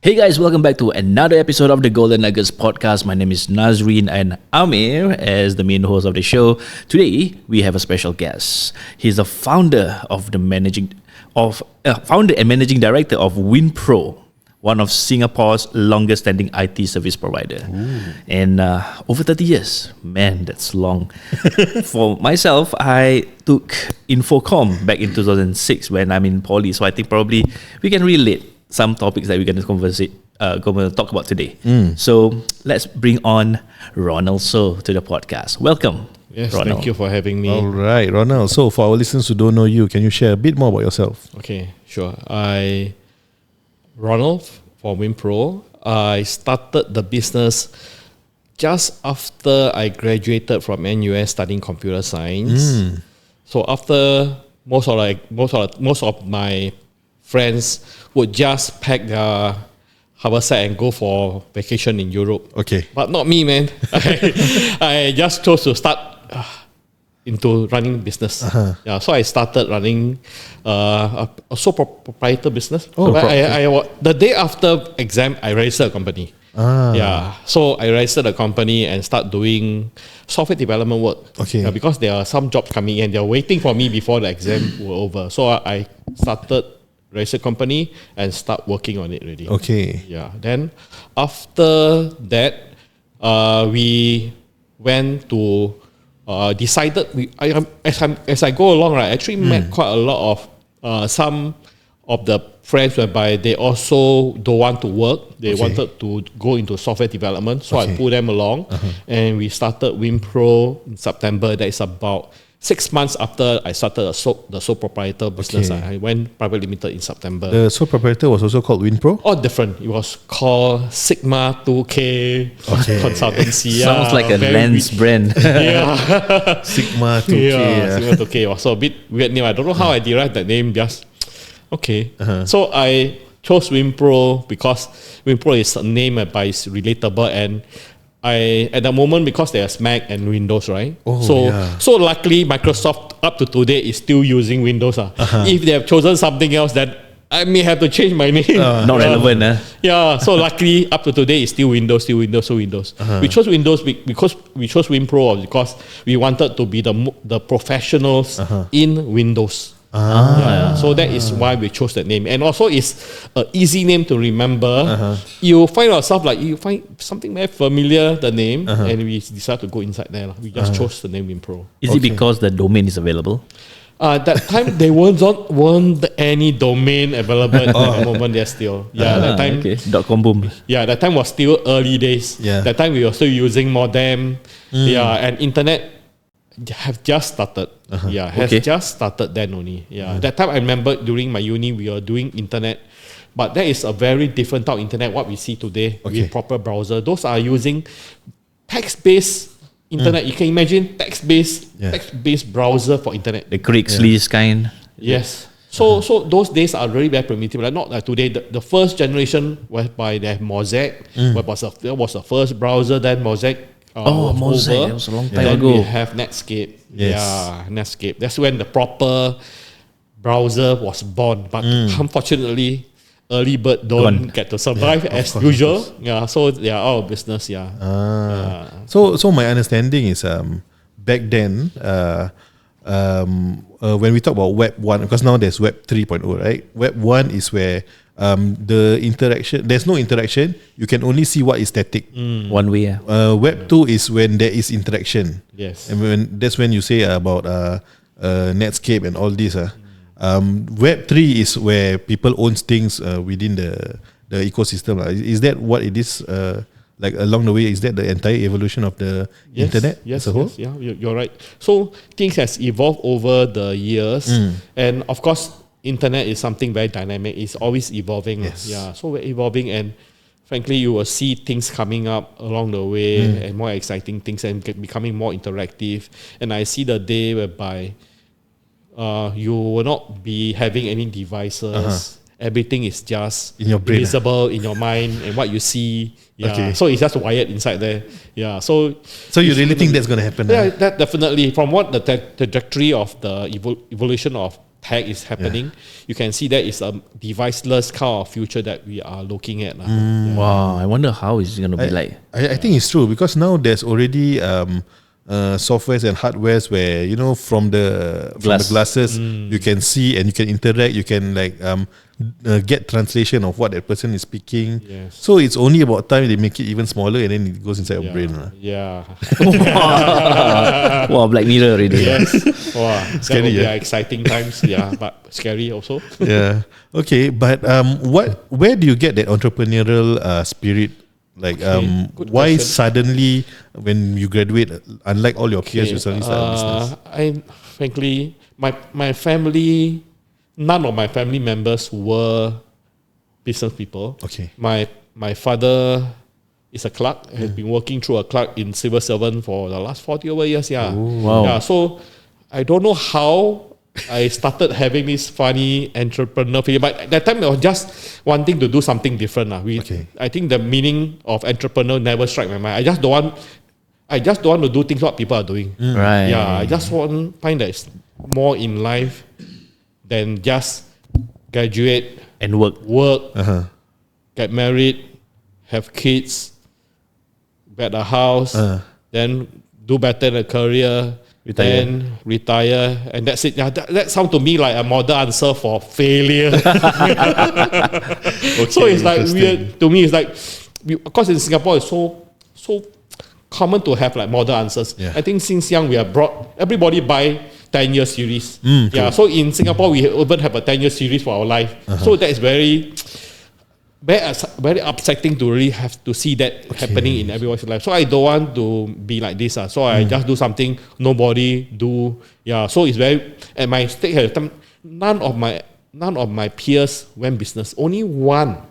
Hey guys, welcome back to another episode of the Golden Nuggets podcast. My name is Nazreen and Amir as the main host of the show. Today we have a special guest. He's the founder and managing director of WinPro, one of Singapore's longest standing IT service provider. Ooh. And over 30 years, man, that's long. For myself, I took Infocom back in 2006 when I'm in poly, so I think probably we can relate some topics that we're going to talk about today. So let's bring on Ronald Soh to the podcast. Welcome. Yes, Ronald. Thank you for having me. All right, Ronald. So for our listeners who don't know you, can you share a bit more about yourself? Okay, sure. Ronald for WinPro. I started the business just after I graduated from NUS studying computer science. So after most of my friends would just pack their haversack and go for vacation in Europe. Okay. But not me, man. I just chose to start into running business. Yeah, so I started running a sole proprietor business. Oh, the day after exam, I registered a company. Yeah, so I registered a company and start doing software development work. Okay. Because there are some jobs coming in, they're waiting for me before the exam were over. So I started registered company and start working on it already. Okay. Yeah. Then after that, we went to decided as I go along, right, I actually met quite a lot of some of the friends whereby they also don't want to work. They wanted to go into software development. So I pulled them along and we started WinPro in September. That is about 6 months after I started the sole proprietor business. I went private limited in September. The sole proprietor was also called WinPro? All different. It was called Sigma 2K Consultancy. Sounds like a lens brand. Yeah. Sigma 2K. Sigma 2K was so a bit weird name. I don't know how I derived that name. Just okay. So I chose WinPro because WinPro is a name by it's relatable, and at the moment, because there's Mac and Windows, right? So luckily Microsoft up to today is still using Windows. If they have chosen something else, then I may have to change my name. Not relevant. Yeah, so luckily up to today is still Windows. We chose Windows because we chose WinPro because we wanted to be the professionals in Windows. So that is why we chose that name, and also it's an easy name to remember. You find yourself you find something very familiar, the name, and we decided to go inside there. We just chose the name WinPro. Is it because the domain is available? That time there weren't any domain available at the moment. There's still that time. Okay. .com boom. Yeah, that time was still early days. Yeah. That time we were still using modem. And internet have just started. Just started then only. That time I remember during my uni we were doing internet, but that is a very different type of internet what we see today with proper browser. Those are using text-based internet. You can imagine text-based browser for internet. The Craigslist kind. Yes. So those days are really very primitive. Not like today. The first generation whereby they have Mosaic, that was the first browser. Then Mosaic. Mosaic. That was a long time then ago. we have Netscape. Netscape. That's when the proper browser was born. But unfortunately, early bird don't get to survive as usual. So they are out of business. So my understanding is back then when we talk about Web 1, because now there's Web 3.0, right? Web 1 is where the interaction, there's no interaction, you can only see what is static. One way. Web 2 is when there is interaction. Yes. And that's when you say about Netscape and all this. Web 3 is where people own things within the ecosystem. Is that what it is? Like along the way, is that the entire evolution of the internet as a whole? Yes, you're right. So things has evolved over the years, and of course, internet is something very dynamic. It's always evolving. So we're evolving, and frankly, you will see things coming up along the way, and more exciting things, and becoming more interactive. And I see the day whereby you will not be having any devices. Everything is just in your brain, visible in your mind, and what you see. So it's just wired inside there. So you really think that's going to happen? Yeah, that definitely. From what the trajectory of the evolution of tech is happening, you can see that it's a deviceless kind of future that we are looking at. Wow, I wonder how it's going to be like. I think it's true because now there's already softwares and hardwares where from the glasses you can see and you can interact, you can get translation of what that person is speaking. Yes. So it's only about time they make it even smaller and then it goes inside your brain. Yeah. Wow, Black Mirror already. Yes. Wow. Scary, that would be exciting times. Yeah, but scary also. Yeah. Okay, but where do you get that entrepreneurial spirit? Like, Good why question. suddenly when you graduate, unlike all your peers, you suddenly start a business? Frankly, my family, none of my family members were business people. Okay. My father is a clerk, has been working through a clerk in civil servant for the last 40 over years. Yeah. Wow. Yeah. So I don't know how I started having this funny entrepreneur feeling, but at that time I was just wanting to do something different. Okay. I think the meaning of entrepreneur never struck my mind. I just don't want to do things what people are doing. Right. Yeah, I just find that it's more in life than just graduate, And work. get married, have kids, get a house, then do better in a career, then retire, and that's it. Yeah, that sounds to me like a model answer for failure. So it's like weird to me. It's like, of course, in Singapore, it's so common to have like model answers. Yeah. I think since young we are brought everybody buy 10-year series. Yeah, so in Singapore we even have a 10-year series for our life. So that is very upsetting to really have to see that happening in everyone's life. So I don't want to be like this. So I just do something nobody do. Yeah. So it's very at my stage at the time, none of my peers went business. Only one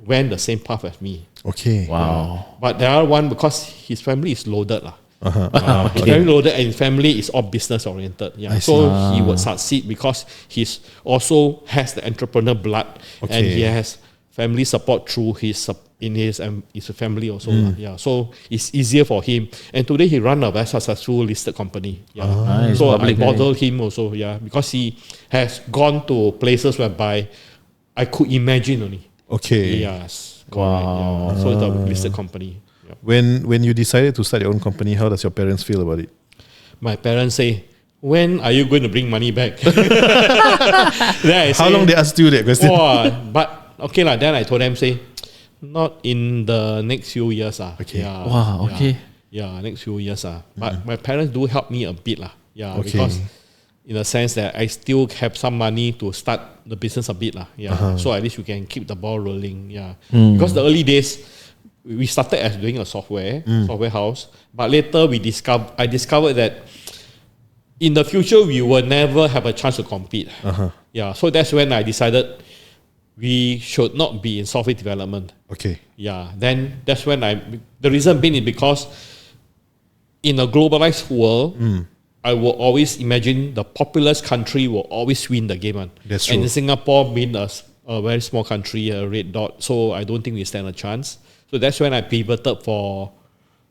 went the same path as me. Okay. Wow. But the other one, because his family is loaded. He's very loaded and his family is all business oriented. Yeah. So he would succeed because he's also has the entrepreneur blood and he has family support through his family also. Yeah. So it's easier for him. And today he run a very successful listed company. Yeah. Nice. So I Public, model him also, because he has gone to places whereby I could imagine only. Okay. Yes. Correct. Wow. Yeah. So it's a listed company. Yeah. When you decided to start your own company, how does your parents feel about it? My parents say, when are you going to bring money back? Then I How long they asked you that question? But okay lah. Then I told them, say, not in the next few years. Okay. Yeah, Wow, okay. Yeah, next few years. But my parents do help me a bit. Yeah, Okay. because in a sense that I still have some money to start the business a bit. Yeah. So at least we can keep the ball rolling. Yeah. Because the early days, we started as doing a software house, but later I discovered that in the future we will never have a chance to compete. Yeah, so that's when I decided we should not be in software development. Okay. Yeah, then that's when the reason being is because in a globalized world, I will always imagine the populous country will always win the game. That's and true. in Singapore being a very small country, a red dot, so I don't think we stand a chance. So that's when I pivoted for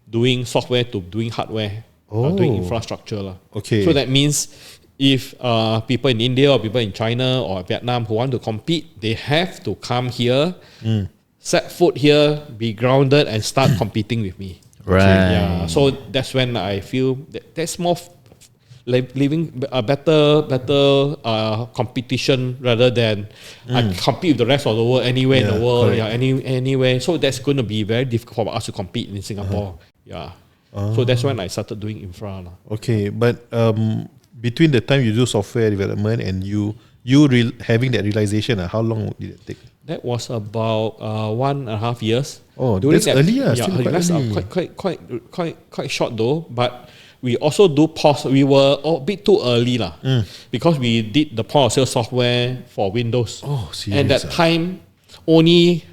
doing software to doing hardware, doing infrastructure. Okay. So that means if people in India or people in China or Vietnam who want to compete, they have to come here, set foot here, be grounded and start competing with me. Right. Yeah. So that's when I feel that's more living a better competition rather than I compete with the rest of the world anywhere in the world. correct. Yeah, anywhere. So that's going to be very difficult for us to compete in Singapore. Yeah. So that's when I started doing infra. Okay, but between the time you do software development and you having that realization, how long did it take? That was about 1.5 years. Oh, that's early, still quite that's early. quite short though. But we also do POS. We were a bit too early because we did the point of sale software for Windows. Oh, serious? And that time, only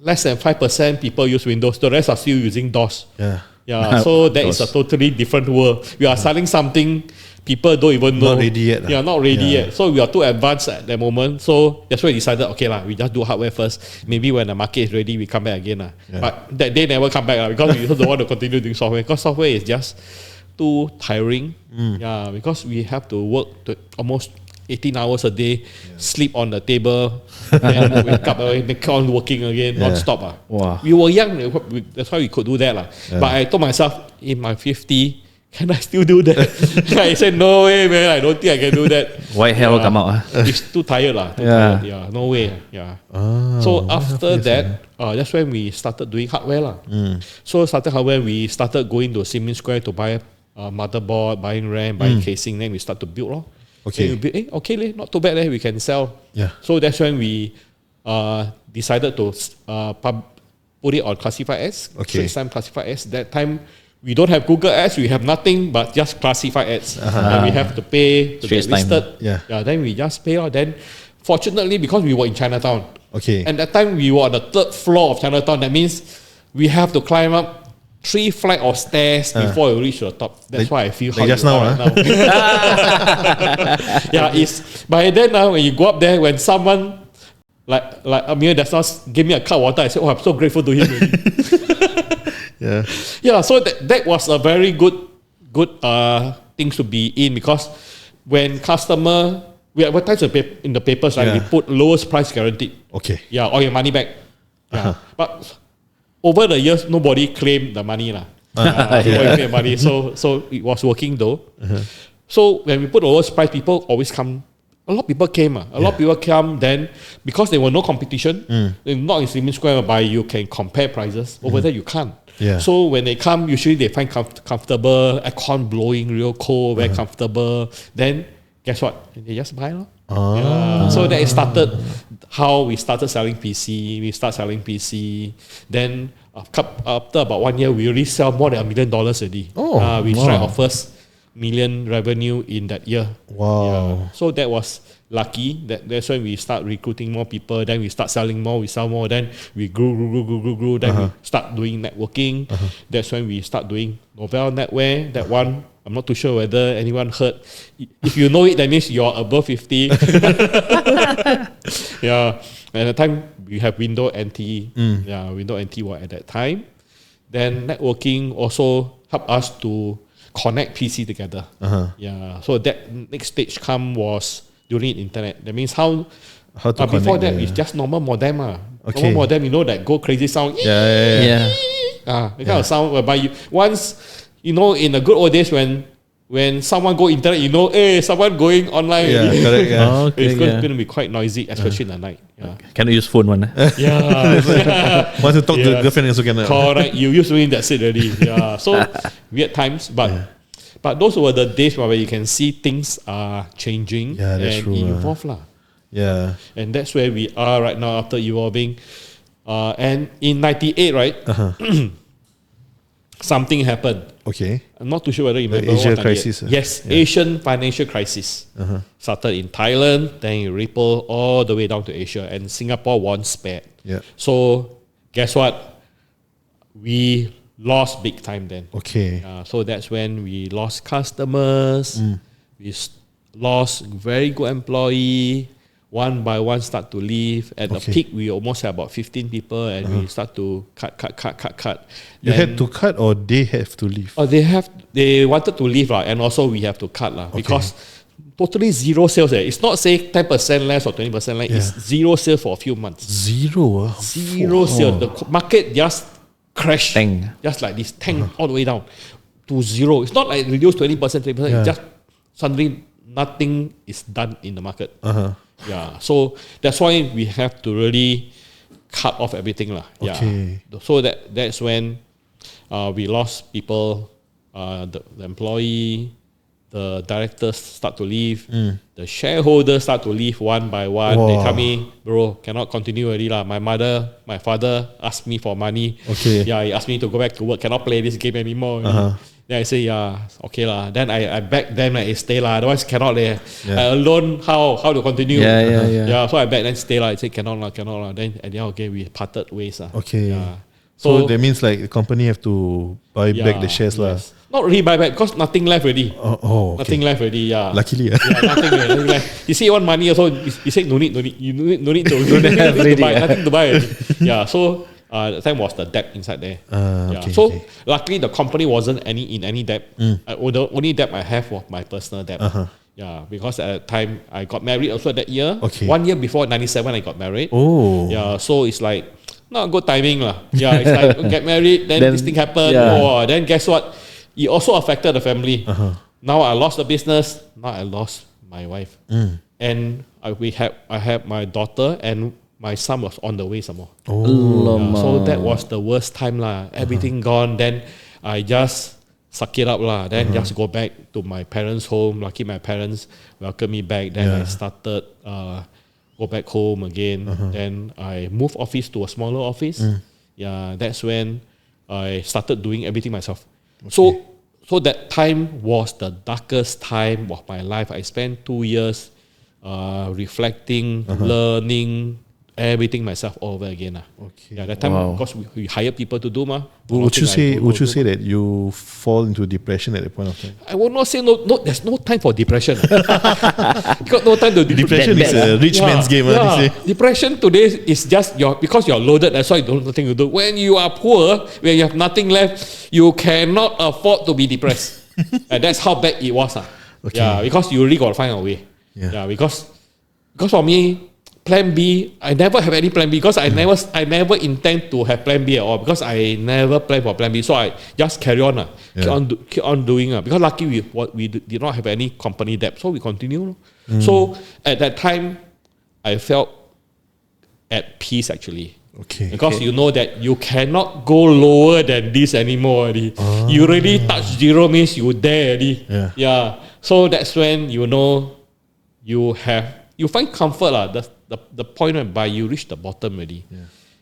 less than 5% people use Windows. The rest are still using DOS. Yeah. So that is a totally different world. We are selling something people don't even know. Not ready yet. Yeah, not ready yet. So we are too advanced at that moment. So that's why we decided, okay we just do hardware first. Maybe when the market is ready, we come back again. But that day never come back because we don't want to continue doing software. Because software is just too tiring. Yeah, because we have to work to almost 18 hours a day, sleep on the table, then wake up, make on working again, non-stop. Wow. We were young, that's why we could do that. But I told myself, in my 50, can I still do that? I said, no way, man, I don't think I can do that. White hair will come out. It's too tired. Tired. No way. So after that, that's when we started doing hardware. So started hardware, we started going to Siemens Square to buy a motherboard, buying RAM, buying casing, then we start to build. Okay. Then we build, okay, not too bad, we can sell. Yeah. So that's when we decided to put it on classified ads, Straits Times classified ads. That time, we don't have Google ads, we have nothing but just classified ads. And we have to pay to get listed. Then we just pay. Then fortunately, because we were in Chinatown, and that time we were on the 3rd floor of Chinatown, that means we have to climb up 3 flights of stairs before we reach the top. That's why I feel how just you now, are right now. It's by then when you go up there, when someone like Amir does not give me a cup of water, I say, I'm so grateful to him. So that was a very good things to be in, because when we advertise in the papers, we put lowest price guaranteed. Or your money back. But over the years, nobody claimed the money. Money. So it was working though. So when we put lowest price, people always come. A lot of people came. A lot of people come. Then because there were no competition, not in Siemens Square whereby you can compare prices. Over there you can't. So when they come, usually they find comfortable, aircon blowing real cold, very comfortable. Then guess what? They just buy. So that started how we started selling PC. We start selling PC. Then after about 1 year, we already sell more than $1 million already. We tried our first million revenue in that year. So that was lucky. That's when we start recruiting more people. Then we start selling more. We sell more. Then we grew. Then we start doing networking. That's when we start doing Novell Netwear. That one, I'm not too sure whether anyone heard. If you know it, that means you're above 50. At the time, we have Window NT. Window NT was at that time. Then networking also helped us to connect PC together. So that next stage was during internet. That means how to before that it's just normal modem. Normal modem, that go crazy sound. The kind of sound whereby once in the good old days when someone go internet, someone going online. It's going to be quite noisy, especially in the night. Cannot use phone one. Want to talk to the girlfriend also cannot. Correct. You used to in that's it already. So weird times, but those were the days where you can see things are changing and evolve and that's where we are right now after evolving. And in 98, right? Something happened. I'm not too sure whether you remember the Asia what crisis. Yes, Asian financial crisis. Started in Thailand, then it rippled all the way down to Asia, and Singapore wasn't spared. So guess what? We lost big time then. So that's when we lost customers. We lost very good employee. One by one start to leave. At the peak, we almost had about 15 people, and we start to cut. You had to cut, or they have to leave? They wanted to leave, and also we have to cut because totally zero sales. It's not say 10% less or 20% less. It's zero sales for a few months. Zero sales. The market just crashed, just like this, all the way down to zero. It's not like reduced 20%, 30%. It's just suddenly nothing is done in the market. So that's why we have to really cut off everything. So that's when we lost people, the employee, the directors start to leave, the shareholders start to leave one by one. They tell me, bro, cannot continue already. My father asked me for money. He asked me to go back to work, cannot play this game anymore. Then I say, okay lah. Then I beg them, stay lah. Otherwise cannot I alone, how to continue? So I beg them, stay lah. I say cannot lah. Then at the end, we parted ways lah. So that means like the company have to buy back the shares lah. Not really buy back because nothing left already. Nothing left already. Luckily, nothing left. You see, you want money also. You say no need. You no need to buy. Nothing to buy already. So That time was the debt inside there. Okay, So okay. luckily the company wasn't in any debt. The only debt I have was my personal debt. Yeah, because at that time I got married also that year. Okay. 1 year before 97 I got married. Oh. Yeah, so it's like not good timing lah. Yeah, it's like get married, then this thing happened. yeah. Oh, then guess what? It also affected the family. Now I lost the business. Now I lost my wife. And I had my daughter and my son was on the way some more. Yeah, so that was the worst time lah. Everything gone. Then I just suck it up lah. Then just go back to my parents' home. Lucky my parents welcomed me back. Then I started go back home again. Then I moved office to a smaller office. Yeah, that's when I started doing everything myself. So that time was the darkest time of my life. I spent 2 years reflecting, learning everything myself all over again. Okay. Yeah, that time because we hire people to do Would you say that you fall into depression at that point of time? I will not say no. There's no time for depression. You got no time to Depression is a rich man's game. They say. Depression today is just because you're loaded. That's why you don't have nothing to do. When you are poor, when you have nothing left, you cannot afford to be depressed. And that's how bad it was. Okay. Yeah, because you really got to find a way. Yeah, because for me, Plan B, I never have any Plan B because I never intend to have Plan B at all because I never plan for Plan B. So I just carry on, keep on doing. Because lucky we did not have any company debt, so we continue. So at that time, I felt at peace actually. Okay. Because you know that you cannot go lower than this anymore already. You already touch zero means you there already. Yeah. So that's when you know you find comfort lah. The point whereby you reach the bottom already.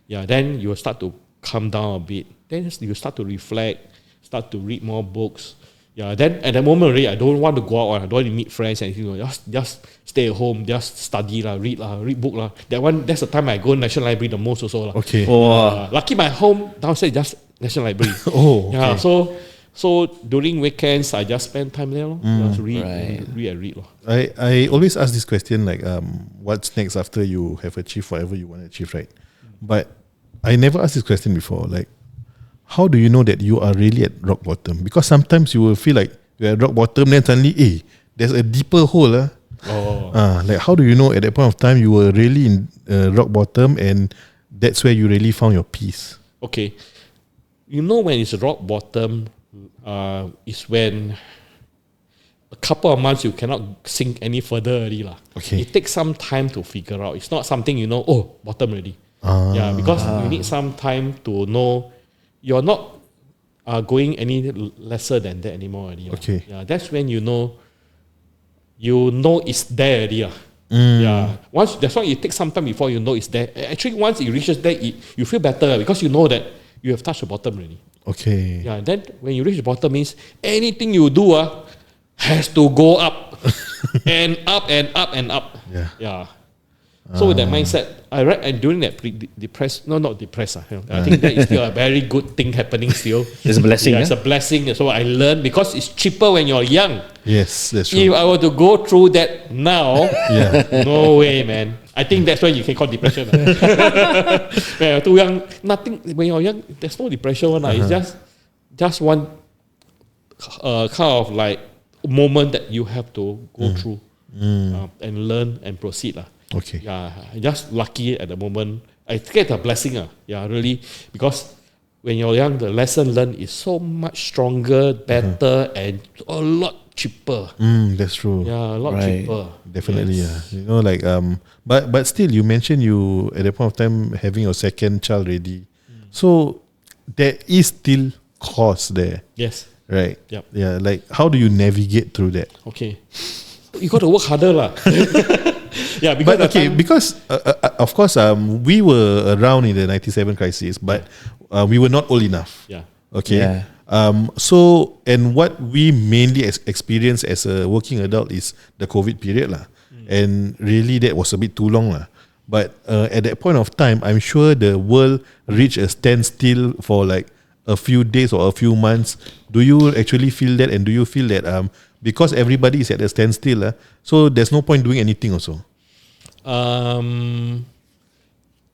Yeah. Then you will start to calm down a bit. Then you start to reflect, start to read more books. Yeah. Then at the moment already, I don't want to go out. I don't want to meet friends and anything. Just stay at home. Just study lah, read book lah. That's the time I go National Library the most also lah. Okay. Lucky my home downstairs just National Library. Okay. Yeah. So during weekends, I just spend time there. Just read. I always ask this question like, what's next after you have achieved whatever you want to achieve, right? But I never asked this question before. Like, how do you know that you are really at rock bottom? Because sometimes you will feel like you're at rock bottom, then suddenly, there's a deeper hole. Like, how do you know at that point of time you were really in rock bottom and that's where you really found your peace? Okay. You know when it's rock bottom, is when a couple of months you cannot sink any further already lah. Okay. It takes some time to figure out. It's not something bottom already. Yeah, because you need some time to know you're not going any lesser than that anymore already. Okay. Yeah, that's when you know it's there already. Yeah. That's why it takes some time before you know it's there. Actually, once it reaches there, you feel better because you know that you have touched the bottom already. Okay. Yeah, then when you reach the bottom means anything you do has to go up and up and up and up. Yeah. So with that mindset, I read and during that not depressed. I think that is still a very good thing happening still. It's a blessing. It's a blessing. So I learned because it's cheaper when you're young. Yes, that's true. If I were to go through that now, no way, man. I think that's why you can call depression. When you're too young, nothing. When you're young, there's no depression one. It's just one kind of like moment that you have to go through and learn and proceed. Okay. Yeah, just lucky at the moment. I think it's a blessing. Yeah, really. Because when you're young, the lesson learned is so much stronger, better, and a lot cheaper. That's true. Yeah, a lot cheaper. Definitely, You know, like but still, you mentioned you at that point of time having your second child ready, so there is still cost there. Yes. Right. Yep. Yeah. Like, how do you navigate through that? Okay. You got to work harder, lah. Yeah, because of course, we were around in the 97 crisis, but we were not old enough. Yeah. Okay. Yeah. So, and what we mainly experience as a working adult is the COVID period lah. And really that was a bit too long lah. But at that point of time, I'm sure the world reached a standstill for like a few days or a few months. Do you actually feel that? And do you feel that because everybody is at a standstill, so there's no point doing anything also?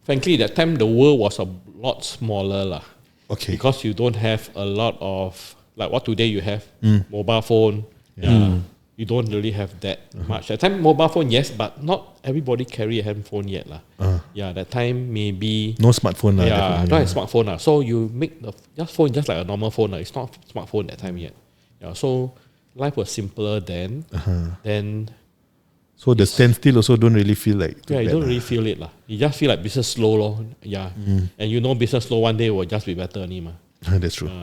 frankly, that time the world was a lot smaller lah. Okay. Because you don't have a lot of, like what today you have, mobile phone. You don't really have that much. At time, mobile phone, yes, but not everybody carry a handphone yet lah. That time maybe No smartphone lah. not a smartphone lah. So you make the phone just like a normal phone lah. It's not smartphone that time yet. So life was simpler then. Then so the standstill also don't really feel like you don't really feel it lah. You just feel like business slow lor. And you know business slow one day will just be better only mah. That's true.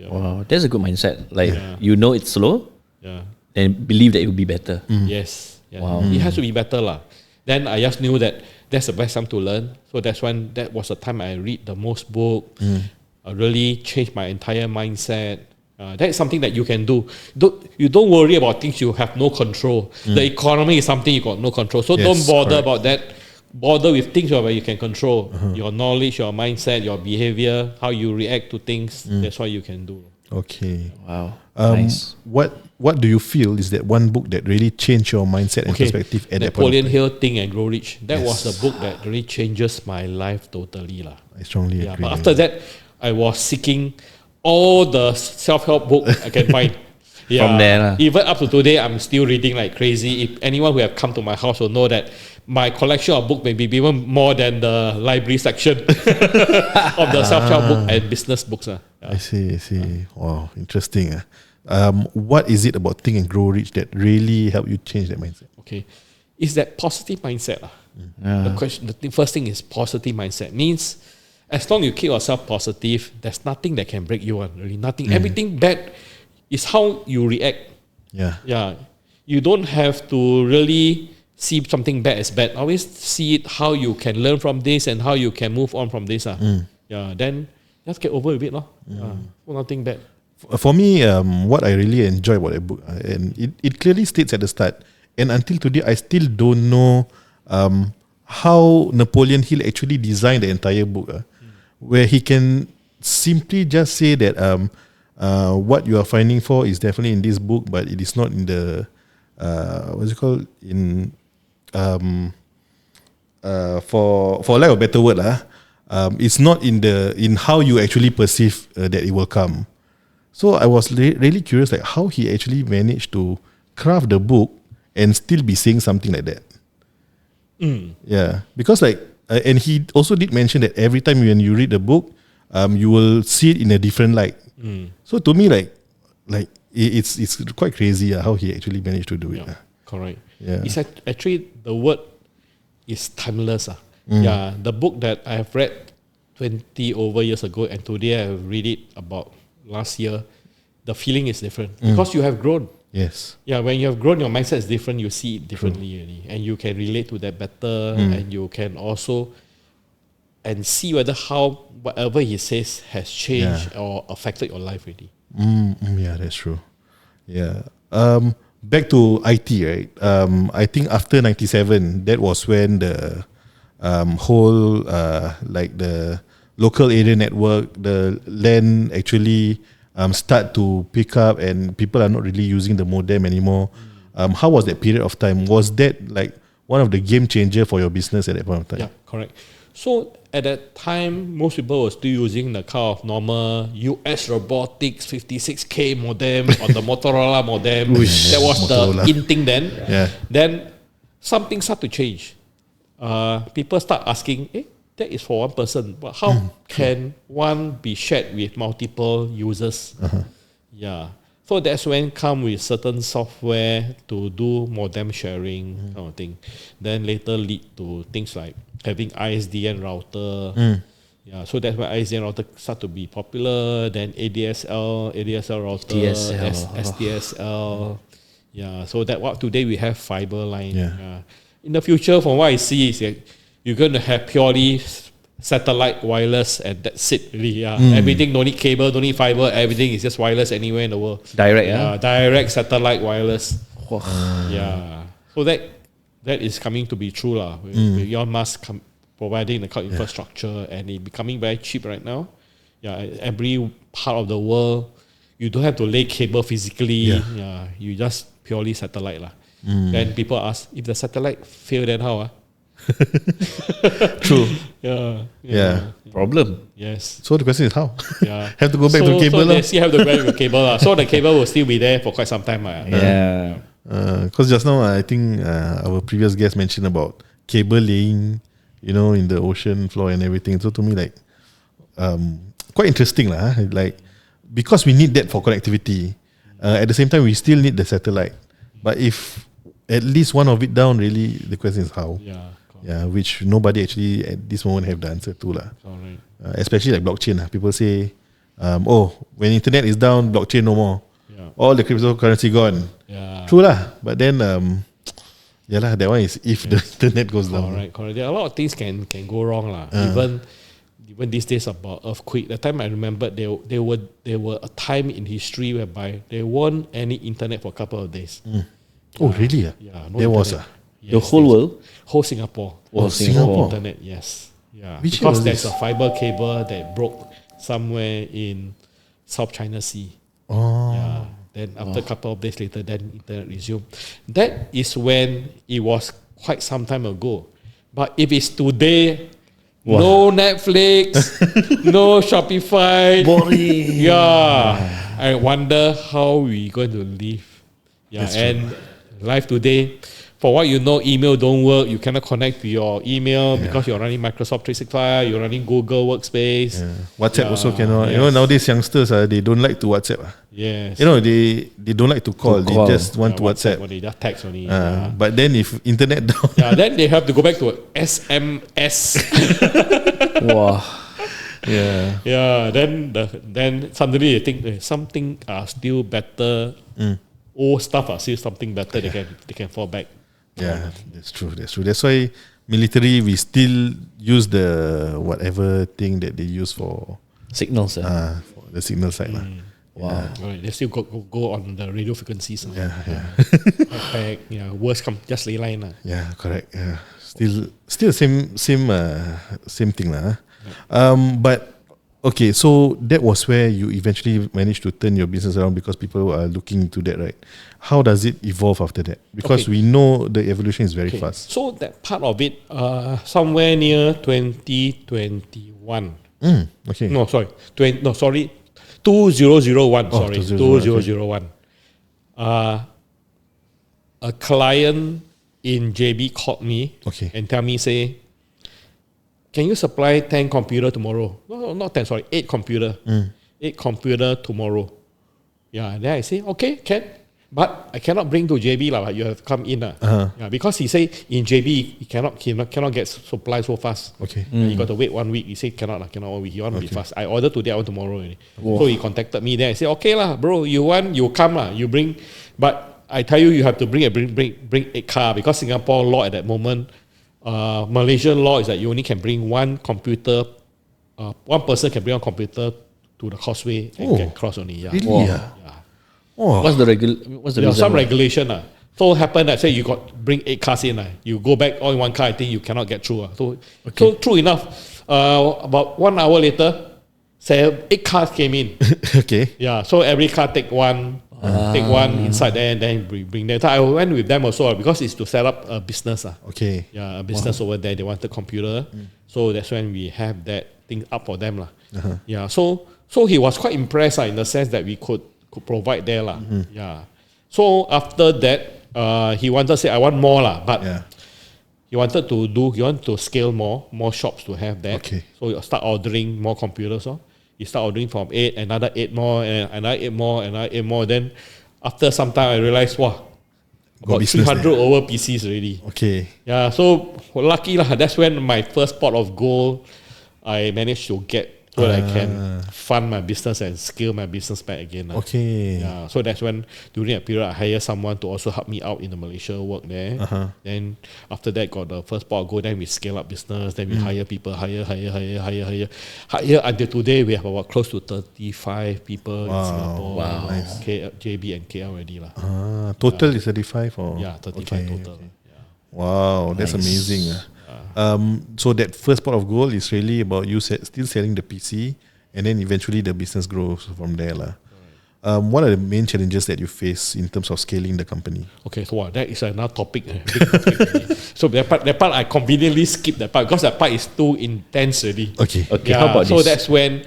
Wow, that's a good mindset. Like you know it's slow, and believe that it will be better. Yes. Wow. It has to be better lah. Then I just knew that that's the best time to learn. So that was the time I read the most book. I really changed my entire mindset. That is something that you can do. You don't worry about things you have no control. The economy is something you got no control. So don't bother about that. Bother with things where you can control. Your knowledge, your mindset, your behavior, how you react to things. That's what you can do. Okay. Wow. Nice. What do you feel is that one book that really changed your mindset and perspective at that point? Napoleon Hill, Think and Grow Rich. That was the book that really changes my life totally lah. I strongly agree. But after that, I was seeking all the self-help book I can find. From there lah. Even up to today, I'm still reading like crazy. If anyone who have come to my house will know that my collection of book may be even more than the library section of the self-help book and business books. I see. Wow, interesting. What is it about Think and Grow Rich that really helped you change that mindset? Okay, it's that positive mindset. The first thing is positive mindset. Means as long as you keep yourself positive, there's nothing that can break you. Really nothing. Everything bad is how you react. You don't have to really see something bad as bad. Always see it how you can learn from this and how you can move on from this. Then just get over with it. Nothing bad. For me, what I really enjoy about the book, and it clearly states at the start, and until today, I still don't know how Napoleon Hill actually designed the entire book, where he can simply just say that what you are finding for is definitely in this book, but it is not in the what's it called for lack of a better word it's not in how you actually perceive that it will come. So I was really curious, like how he actually managed to craft the book and still be saying something like that. Yeah, because and he also did mention that every time when you read the book, you will see it in a different light. So to me, like it's quite crazy how he actually managed to do it. Correct. Yeah. It's actually the word is timeless. The book that I have read 20 over years ago and today I read it about last year, the feeling is different because you have grown. Yes. Yeah, when you have grown, your mindset is different. You see it differently, really, and you can relate to that better, and you can also and see whether how whatever he says has changed or affected your life, really. Yeah, that's true. Yeah. Back to IT, right? I think after 97, that was when the whole like the local area network, the LAN actually start to pick up, and people are not really using the modem anymore. How was that period of time? Was that like one of the game changer for your business at that point of time? Yeah, correct. So at that time, most people were still using the kind of normal US Robotics 56K modem or the Motorola modem. That was Motorola. the in thing then. Yeah. Then something started to change. People start asking, that is for one person, but how can one be shared with multiple users? Yeah. So that's when come with certain software to do modem sharing kind of thing. Then later lead to things like having ISDN router. Yeah, so that's when ISDN router start to be popular. Then ADSL router, DSL. SDSL. Yeah, so that what today we have fiber line. Yeah. In the future, from what I see, is that you're going to have purely satellite wireless, and that's it. Really, everything no need cable, no need fiber. Everything is just wireless anywhere in the world. Direct, direct satellite wireless. Yeah, so that is coming to be true lah. With Elon Musk providing the cloud infrastructure, and it becoming very cheap right now. Yeah, every part of the world, you don't have to lay cable physically. Yeah, you just purely satellite lah. Then people ask, if the satellite fail, then how? True. Yeah. Problem. Yes. So the question is how? Yeah. Have to go back to cable So lah. they still have to go back to cable lah. So the cable will still be there for quite some time lah. Yeah. Because just now I think our previous guest mentioned about cable laying, in the ocean floor and everything. So to me, like, quite interesting lah. Like, because we need that for connectivity. At the same time, we still need the satellite. But if at least one of it down, really, the question is how. Yeah, which nobody actually at this moment have the answer to lah. Alright. Especially like blockchain. People say, when internet is down, blockchain no more. Yeah. All the cryptocurrency gone. Yeah. True lah. But then, that one is if the internet goes down. Correct. There are a lot of things can go wrong lah. Even these days about earthquake. The time I remember there were a time in history whereby there weren't any internet for a couple of days. Oh really? Yeah, There was Yes, The whole world? whole Singapore. Oh, Singapore. Internet, yes. Yeah. Which year because was there's this? a fiber cable that broke somewhere in South China Sea. Oh. Yeah. Then after a couple of days later, then internet resumed. That is when it was quite some time ago. But if it's today, no Netflix, no Shopify. Boring. Yeah. I wonder how we going to live. Yeah. That's true. And life today, for what you know, email don't work. You cannot connect to your email because you're running Microsoft 365, you're running Google Workspace. WhatsApp also cannot. Yes. Nowadays youngsters they don't like to WhatsApp. Yes. They don't like to call. To call. They just want to WhatsApp. Only, just text only. But then if internet down, Then they have to go back to SMS. Wow. yeah. Yeah, then suddenly they think something are still better. Old stuff are still something better. They can fall back. Yeah, that's true. That's why military we still use the whatever thing that they use for Signals. for the signal side lah. Wow. Right, they still go on the radio frequencies. Yeah. Back, worst come just ley line lah. Yeah, correct. Yeah. Still same thing lah. But okay, so that was where you eventually managed to turn your business around because people are looking into that, right? How does it evolve after that? Because we know the evolution is very fast. So that part of it, somewhere near 2021. Okay. No, sorry. 2001. Oh, Sorry, 2001. A client in JB called me and tell me, say, can you supply 10 computer tomorrow? No, not 10, sorry, 8 computer. 8 computer tomorrow. Yeah, then I say, okay, can. But I cannot bring to JB lah. You have to come in Yeah, because he say in JB he cannot get supply so fast. Okay. You got to wait 1 week. He said cannot 1 week. He want to be fast. I order today, I want tomorrow already. So he contacted me. Then I said, okay lah, bro. You want, you come lah. You bring, but I tell you, you have to bring a car because Singapore law at that moment, Malaysian law is that you only can bring one computer. One person can bring one computer to the causeway and get cross only. Yeah. Really? Wow. Yeah. Oh. What's the reason? Some regulation So happened that say you got bring 8 cars in you go back all in one car. I think you cannot get through So true enough. About 1 hour later, say 8 cars came in. Okay. Yeah. So every car take one inside there and then bring them. So I went with them also because it's to set up a business. Okay. Yeah, a business over there. They wanted computer, so that's when we have that thing up for them Yeah. So he was quite impressed in the sense that we could provide there Yeah. So after that, he wanted to say I want more but he wanted to scale more shops to have that. Okay. So you start ordering more computers. You start ordering from 8, another 8 more, and another 8 more, another 8 more. Then after some time, I realized, about 300 over PCs already. Okay. Yeah, so lucky that's when my first pot of gold I managed to get so that I can fund my business and scale my business back again. Okay. Yeah, so that's when during that period I hired someone to also help me out in the Malaysia work there. Then after that got the first pot of gold, then we scale up business, then we hire people, hire until today we have about close to 35 people in Singapore. Wow. Nice. JB and KL already. Total is 35 or? Yeah, 35 total. Okay. Wow, that's amazing. So that first pot of gold is really about you still selling the PC and then eventually the business grows from there. what are the main challenges that you face in terms of scaling the company? Okay, so that is another topic. Big topic. So that part I conveniently skipped that part because that part is too intense already. Okay. How about so this? that's when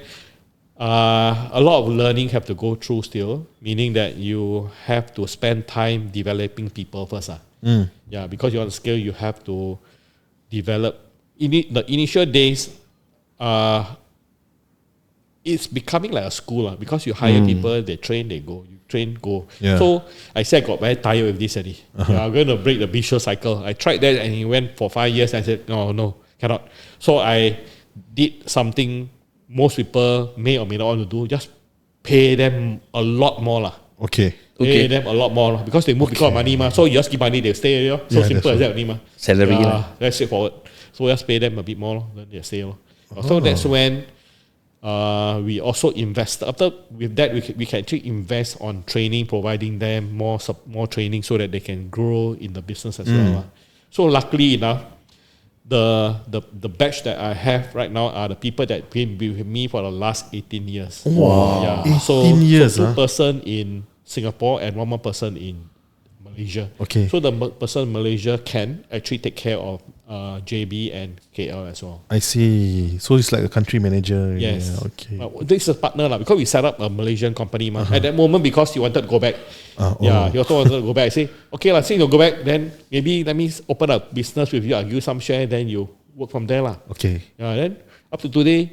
a lot of learning have to go through still, meaning that you have to spend time developing people first. Yeah, because you want to scale, you have to develop. The initial days, it's becoming like a school because you hire people, they train, they go. You train, go. Yeah. So I said I got very tired with this already. I'm going to break the vicious cycle. I tried that and it went for 5 years. I said, no, cannot. So I did something most people may or may not want to do. Just pay them a lot more. Okay. Pay them a lot more because they move because of money. So you just give money, they stay. So simple as that only. Salary. That's straightforward. So just pay them a bit more, then they stay. So that's when we also invest. After with that, we can actually invest on training, providing them more training so that they can grow in the business as well. So luckily enough, the batch that I have right now are the people that been with me for the last 18 years. Wow. Yeah. 18 years, so 2 person in Singapore and 1 more person in Malaysia. Okay. So the person in Malaysia can actually take care of JB and KL as well. I see. So it's like a country manager. Yes. Yeah, okay. This is a partner because we set up a Malaysian company. At that moment, because he wanted to go back. He also wanted to go back. I say, okay, since you go back, then maybe let me open a business with you. I'll give you some share, then you work from there. Okay. Then up to today,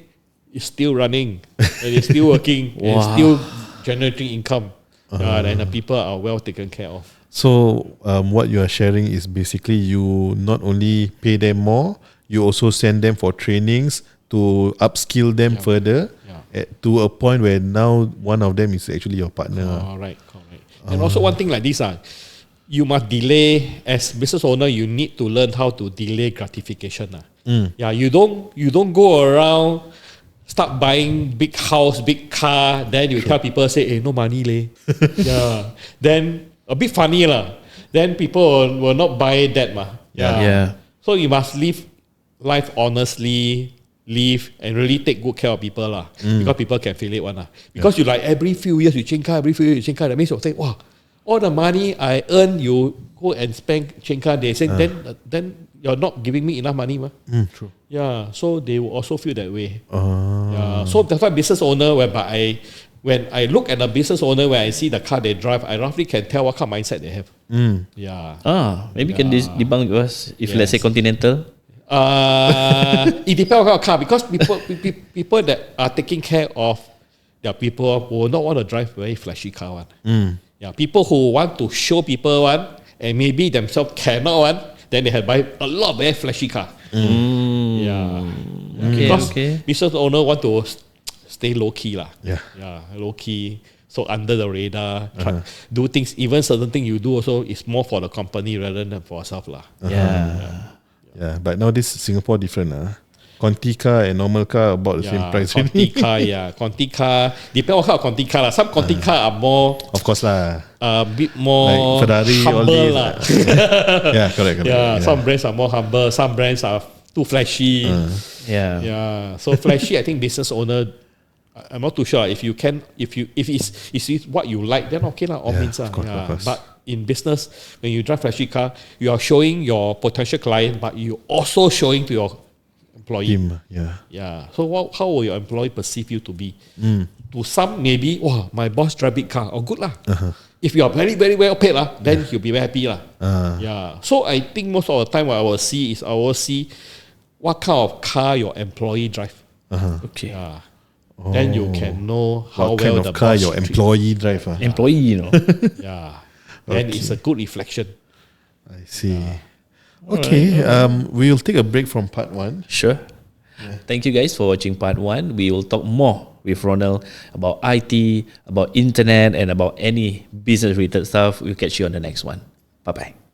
it's still running and it's still working and it's still generating income. And the people are well taken care of. So what you are sharing is basically you not only pay them more, you also send them for trainings to upskill them further to a point where now one of them is actually your partner. Correct. And also one thing like this, you must delay as business owner. You need to learn how to delay gratification. Yeah, you don't go around start buying big house, big car, then you tell people say, hey, no money leh. Yeah. Then a bit funny lah. Then people will not buy that Yeah. So you must live life honestly, live and really take good care of people lah. Because people can feel it one lah. Because you like every few years you change car, that means you say, wow, all the money I earn, you go and spend change car. They say then you're not giving me enough money True. Yeah, so they will also feel that way. Yeah, so that's why business owner, whereby when I look at a business owner, when I see the car they drive, I roughly can tell what kind of mindset they have. Yeah. Maybe can debunk with us if let's say Continental. It depends on what kind of car because people that are taking care of their people will not want to drive very flashy car one. Yeah, people who want to show people one and maybe themselves cannot one, then they have buy a lot of very flashy car. Yeah. Because business owner want to stay low key lah. Yeah, low key. So under the radar, do things. Even certain things you do also is more for the company rather than for yourself lah. Yeah, but nowadays Singapore different Conti car and normal car about the same price. Conti car, Conti car. Depends on what kind of Conti car lah. Some Conti car are more, of course lah, a bit more like Ferrari, all humble these. lah. Yeah, correct. Some brands are more humble. Some brands are too flashy. So flashy, I think business owner, I'm not too sure if you can, if it's what you like, then okay lah, all means lah. Of course. But in business, when you drive flashy car, you are showing your potential client, but you also showing to your employee. Him, So how will your employee perceive you to be? To some, maybe, wow, my boss drive big car. Oh, good lah. If you are very, very well paid lah, then he'll be very happy lah. So I think most of the time what I will see is what kind of car your employee drive. Okay. Then you can know how what well kind the of car boss your treat. employee drive. Employee, Then it's a good reflection. I see. Okay, we'll take a break from part 1. Sure. Thank you guys for watching part 1. We will talk more with Ronald about IT, about internet, and about any business related stuff. We'll catch you on the next one. Bye-bye.